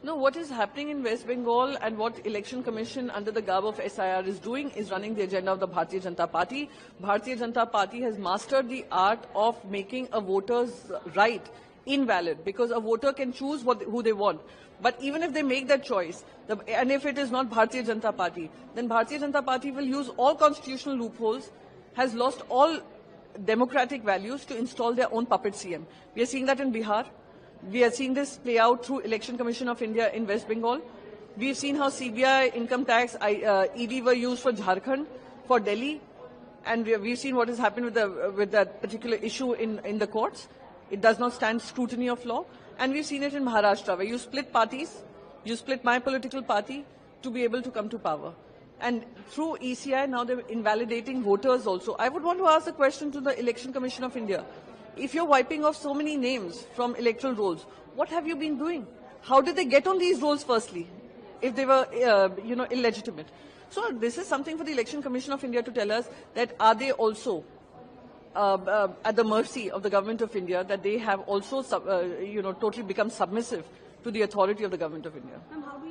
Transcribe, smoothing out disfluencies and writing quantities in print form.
No, what is happening in West Bengal and what Election Commission under the garb of SIR is doing is running the agenda of the Bharatiya Janata Party. Bharatiya Janata Party has mastered the art of making a voter's right invalid, because a voter can choose who they want. But even if they make that choice, and if it is not Bharatiya Janata Party, then Bharatiya Janata Party will use all constitutional loopholes, has lost all democratic values to install their own puppet CM. We are seeing that in Bihar. We are seeing this play out through Election Commission of India in West Bengal. We've seen how CBI, income tax, ED were used for Jharkhand, for Delhi, and we've seen what has happened with that particular issue in the courts. It does not stand scrutiny of law. And we've seen it in Maharashtra, where you split parties, you split my political party to be able to come to power. And through ECI, now they're invalidating voters also. I would want to ask a question to the Election Commission of India. If you're wiping off so many names from electoral rolls, what have you been doing? How did they get on these rolls firstly, if they were, illegitimate? So this is something for the Election Commission of India to tell us, that are they also at the mercy of the government of India, that they have also, totally become submissive to the authority of the government of India. How do you